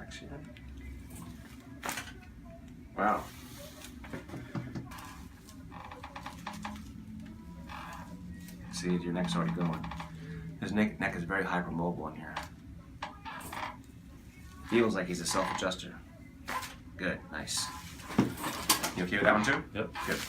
relax here. Wow. See, your neck's already going. His neck is very hypermobile in here. Feels like he's a self-adjuster. Good, nice. You okay with that one too? Yep. Good.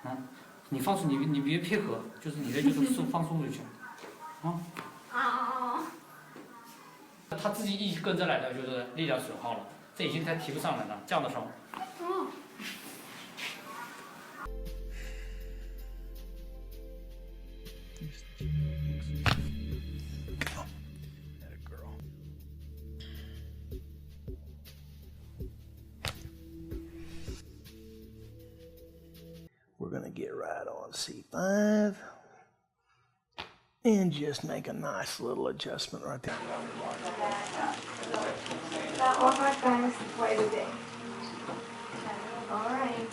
嗯，你放松，你别配合，就是你的就是放松就行。啊。他自己一跟着来的，就是力量损耗了，这已经他提不上来了，降得上。We're going to get right on C5 and just make a nice little adjustment right there. That one more time is quite a bit. All right.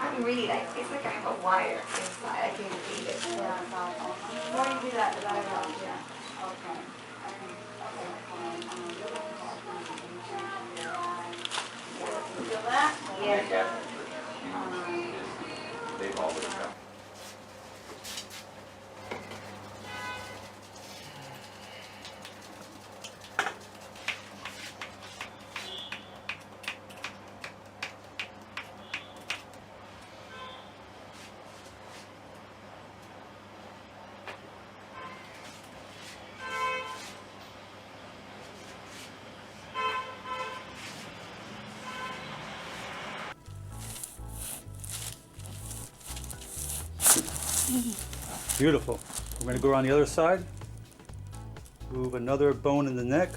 I'm really like, it's like I have a wire inside. I can read it. Yeah, the more you do that, the better it is. Yeah. Okay. Feel that? Yeah. They've always come. Beautiful. We're going to go around the other side. Move another bone in the neck.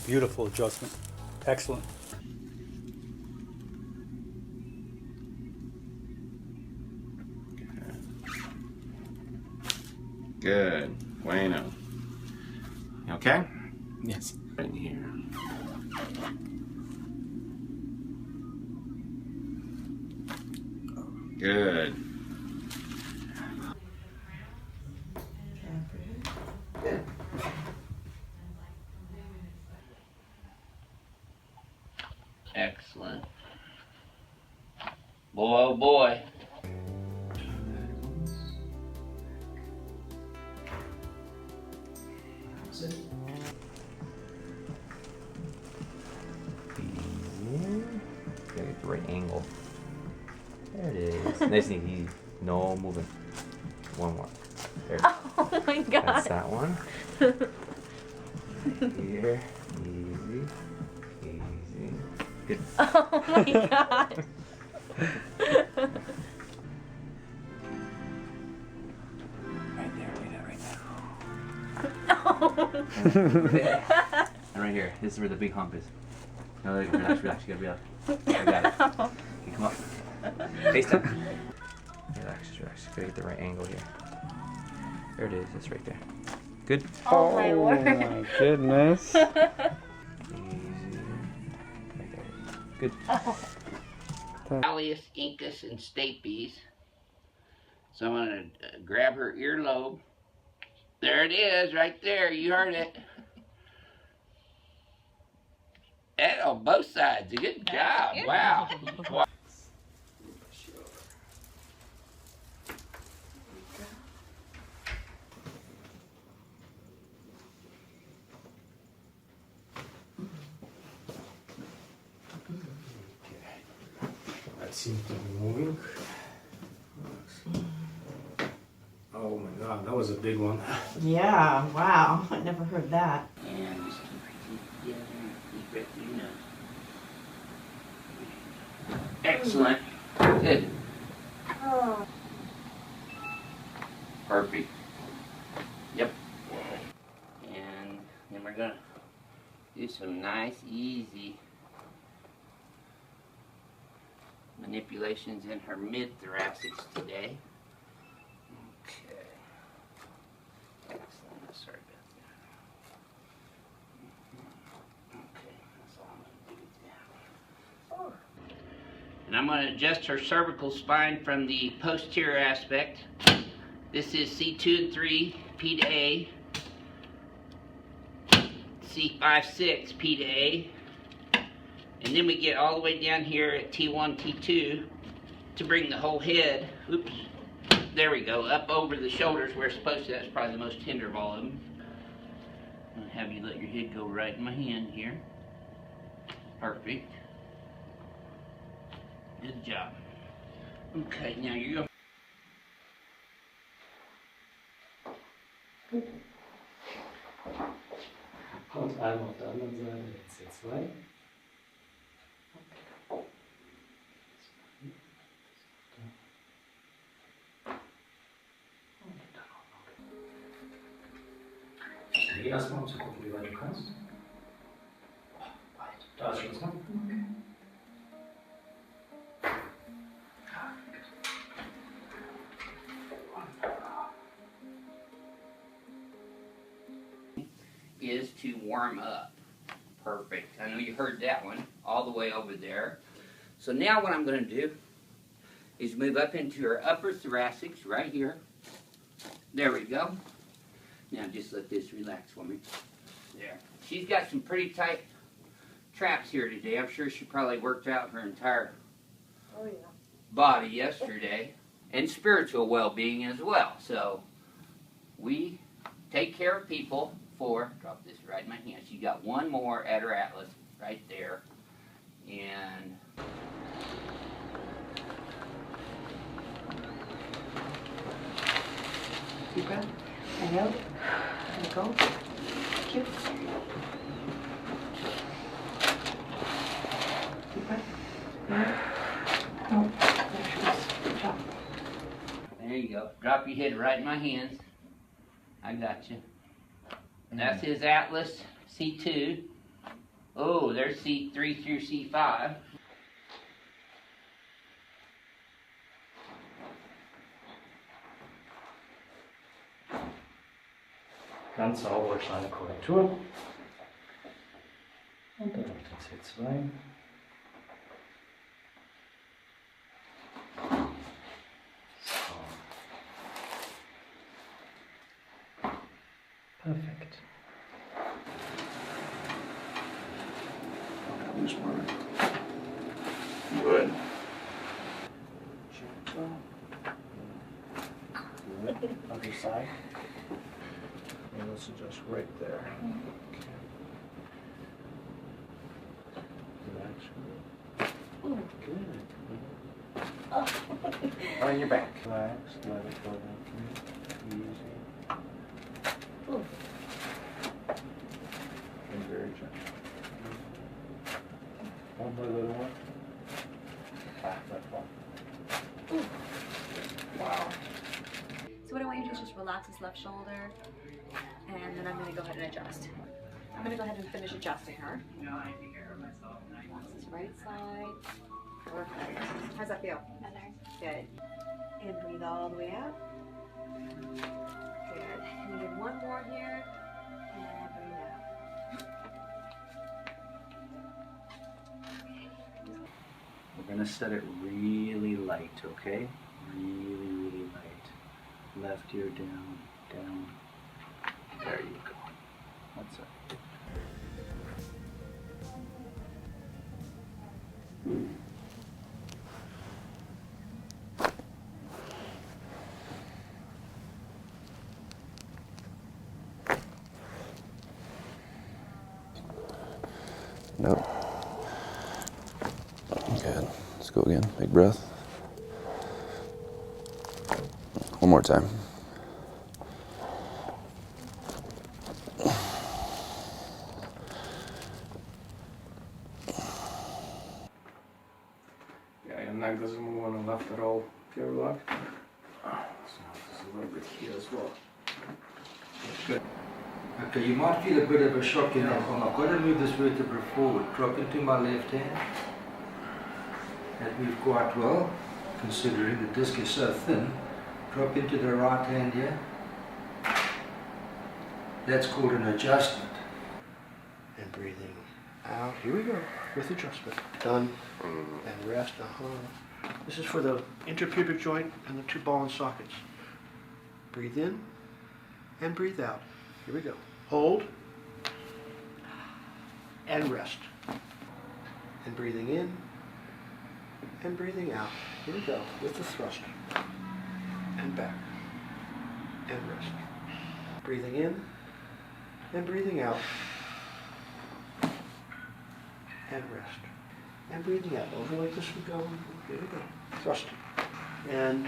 Beautiful adjustment. Excellent. Good. Bueno. You okay? Yes. Right in here. Good. Good. Excellent. Boy, oh boy. Gotta get the right angle. There it is. Nice and easy. No moving. One more. There. Oh my god. That's that one. Here. Easy. Easy. Good. Oh my god. Right there, right there, right there. Oh. And right here. This is where the big hump is. No, relax, relax. You gotta be up. I got it. Okay, come up. Face down. Relax, relax. Gotta get the right angle here. There it is. It's right there. Good. Oh my word. My goodness. Easy. Right there. Good. Alias, incus, and stapes. So I'm going to grab her earlobe. There it is, right there. You heard it. And on both sides. Good job. Wow. That seems to be moving. Oh my god, that was a big one. Yeah, wow. I never heard that. And just keep it together and keep it, you know. Excellent. Good. Oh. Perfect. Yep. And then we're gonna do some nice, easy manipulations in her mid-thoracics today. Okay. Excellent. Sorry about that. Okay, that's all I'm going to do now. And I'm going to adjust her cervical spine from the posterior aspect. This is C2 and 3, P to A. C5, 6, P to A. And then we get all the way down here at T1, T2 to bring the whole head, oops, there we go, up over the shoulders where it's supposed to. That's probably the most tender of all of them. I'm going to have you let your head go right in my hand here. Perfect. Good job. Okay, now you're going Und einmal auf der anderen Seite, jetzt C2. Geh erstmal, um zu gucken, wie weit du kannst. Weit. Da ist Schluss, ne? Okay. is to warm up. Perfect. I know you heard that one all the way over there. So now what I'm going to do is move up into her upper thoracics right here. There we go. Now just let this relax for me. There. She's got some pretty tight traps here today. I'm sure she probably worked out her entire body yesterday. And spiritual well-being as well. So we take care of people for, drop this right in my hand. She got one more at her atlas right there. And Deep breath. And out. And go. Cute. Deep breath. No. Good job. there you go. Drop your head right in my hands. I got you. And that's his atlas, C2. Oh, there's C3 through C5. Ganz sauber, kleine Korrektur. Und dann auf den C2. So. Perfekt. Good. Good. Other side. And let's adjust right there. Okay. Relax. Good. On your back. Relax. Let it go down. Easy. And very gentle. One more little one. That one. Wow. So what I want you to do is just relax his left shoulder, and then I'm going to go ahead and adjust. I'm going to go ahead and finish adjusting her. Relax his right side. Perfect. How's that feel? Better. Good. And breathe all the way out. Good. And you get one more here. And breathe out. We're gonna set it really light, okay? Really, really light. Left ear down, down. There you go. That's it. Nope. Good. Let's go again. Big breath. One more time. Yeah, your neck doesn't move on the left at all. If you ever look. So there's a little bit here as well. Good. Okay, you might feel a bit of a shock in that arm. I've got to move this vertebra forward. Drop into my left hand. that we've got well, considering the disc is so thin. Drop into the right hand here. That's called an adjustment. And breathing out. Here we go. With adjustment. Done. And rest. This is for the interpubic joint and the two ball and sockets. Breathe in and breathe out. Here we go. Hold and rest. And breathing in and breathing out. Here we go. With the thrust. And back. And rest. Breathing in and breathing out. And rest. And breathing out. Over like this we go. Here we go. Thrust. And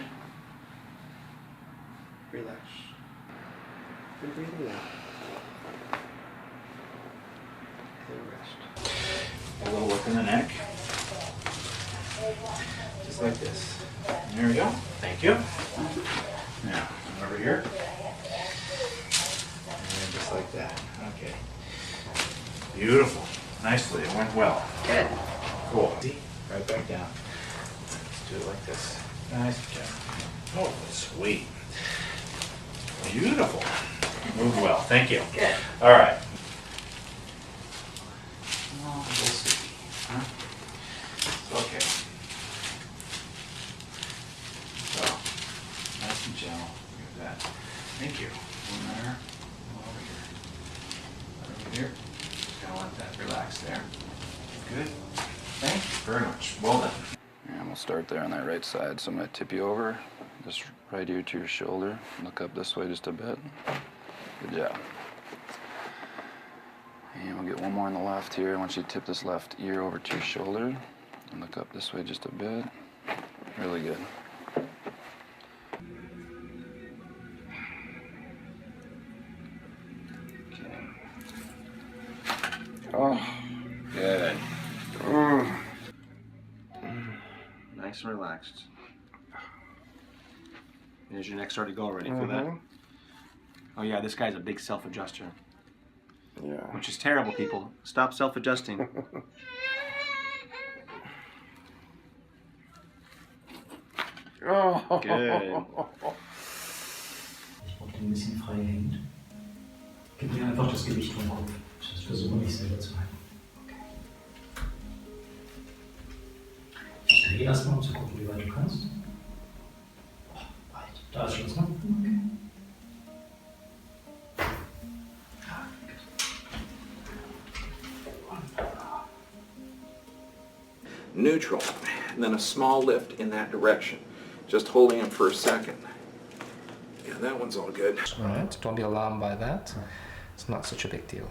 relax. And breathing out. And rest. A little work in the neck. Just like this. There we go. Thank you. Now, over here. And just like that. Okay. Beautiful. Nicely. It went well. Good. Cool. See? Right back down. Let's do it like this. Nice job. Oh, sweet. Beautiful. Moved well. Thank you. Good. All right. Oh, we'll see. Huh? Okay. So, nice and gentle. Look at that. Thank you. One there. One over here. One over here. Just gonna let that relax there. Good. Thank you very much. Well done. And we'll start there on that right side. So I'm going to tip you over, just right ear to your shoulder. Look up this way just a bit. Good job. And we'll get one more on the left here. I want you to tip this left ear over to your shoulder and look up this way just a bit. Really good. Okay. Oh, good. Nice and relaxed. There's your neck starting to go already. Feel that? Oh yeah, this guy's a big self-adjuster. Yeah. Which is terrible, people. Stop self-adjusting. Oh. Good. Und ein bisschen freie Hände. Gib mir einfach das Gewicht vom Kopf. Ich versuche nicht selber zu halten. Okay. Ich drehe erstmal, um zu gucken, wie weit du kannst. Oh, weit. Da ist Schluss, ne? Okay. Neutral, and then a small lift in that direction. Just holding it for a second. Yeah, that one's all good. Alright, don't be alarmed by that. It's not such a big deal.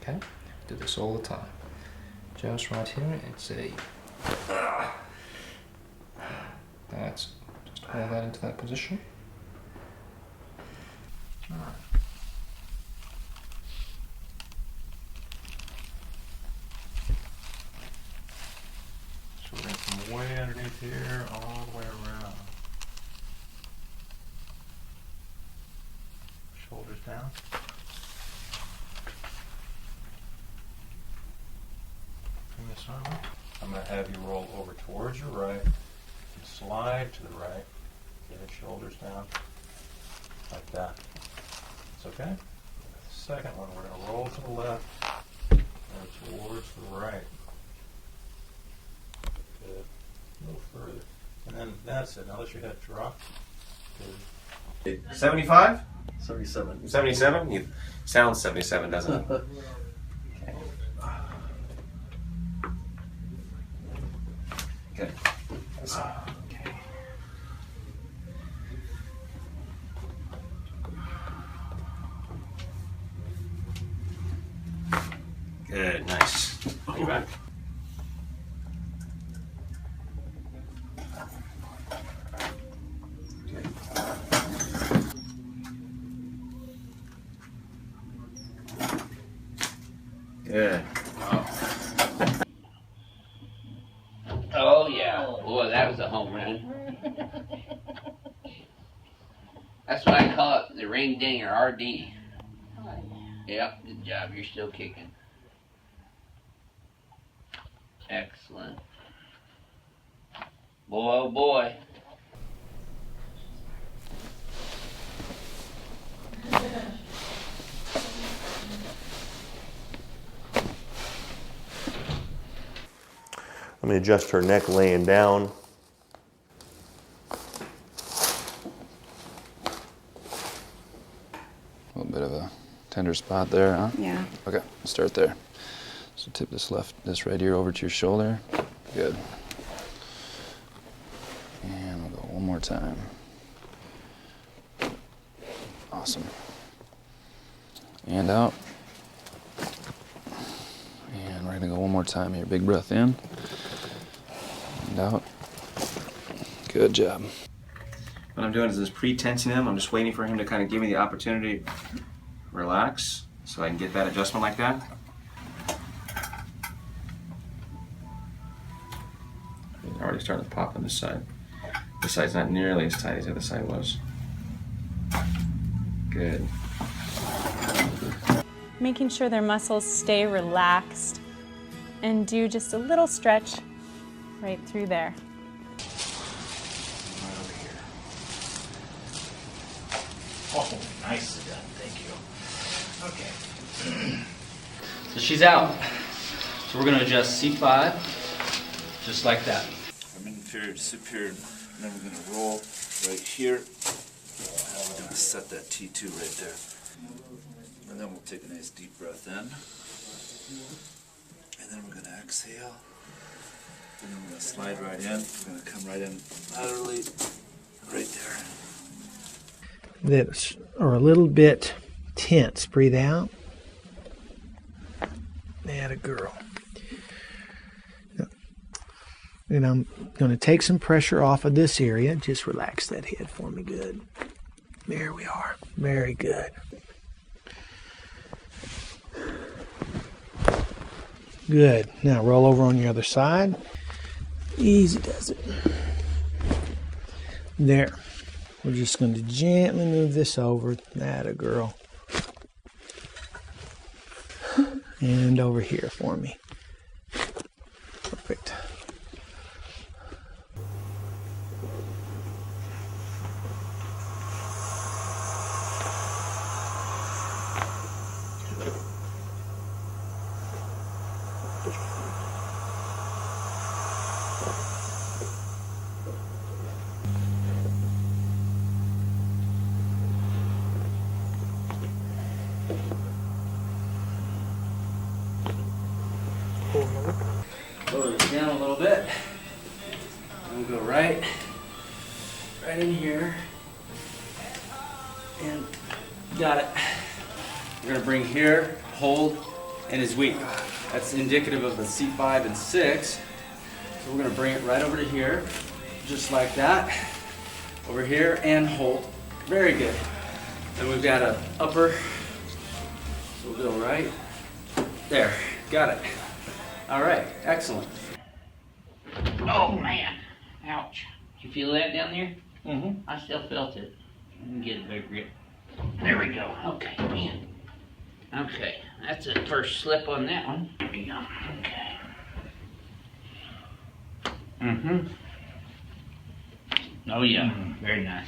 Okay? Do this all the time. Just right here, it's a... That's... Just hold that into that position. Alright. So we're going from way underneath here all the way around. Shoulders down. Bring this arm up. I'm going to have you roll over towards your right and slide to the right. Get your shoulders down like that. It's okay? The second one, we're going to roll to the left and towards the right. Good. A little further. And then that's it. Now let your head drop. Good. 75? 77. 77? You sound 77, doesn't it? Okay. Good. That's it. Okay. Good, nice. You back. Good. Oh yeah. Boy, that was a home run. That's why I call it the ring dinger, RD. Yep, good job. You're still kicking. Excellent. Boy, oh boy. Let me adjust her neck laying down. A little bit of a tender spot there, huh? Yeah. Okay, start there. So tip this right ear over to your shoulder. Good. And we'll go one more time. Awesome. And out. And we're gonna go one more time here. Big breath in. And out. Good job. What I'm doing is just pre-tensing him. I'm just waiting for him to kind of give me the opportunity to relax so I can get that adjustment like that. He's already starting to pop on this side. This side's not nearly as tight as the other side was. Good. Making sure their muscles stay relaxed and do just a little stretch right through there. Right over here. Oh, nicely done. Thank you. Okay. So she's out. So we're going to adjust C5 just like that. From inferior to superior, and then we're going to roll right here. And we're going to set that T2 right there. And then we'll take a nice deep breath in. And then we're going to exhale. And then we're going to slide right in. We're going to come right in laterally, right there. That are a little bit tense. Breathe out. Atta girl. And I'm going to take some pressure off of this area. Just relax that head for me. Good. There we are. Very good. Good. Now roll over on your other side. Easy does it. There. We're just going to gently move this over. Atta girl. And over here for me. Perfect. Lower this down a little bit. And we'll go right in here. And got it. We're going to bring here, hold, and is weak. That's indicative of the C5 and 6. So we're going to bring it right over to here, just like that. Over here and hold. Very good. Then we've got an upper. So we'll go right there. Got it. All right, excellent. Oh man, ouch. Did you feel that down there? Mm-hmm. I still felt it. Let me get a better grip. There we go. Okay, man. Okay, that's a first slip on that one. There we go. Okay. Mm-hmm. Oh yeah, very nice.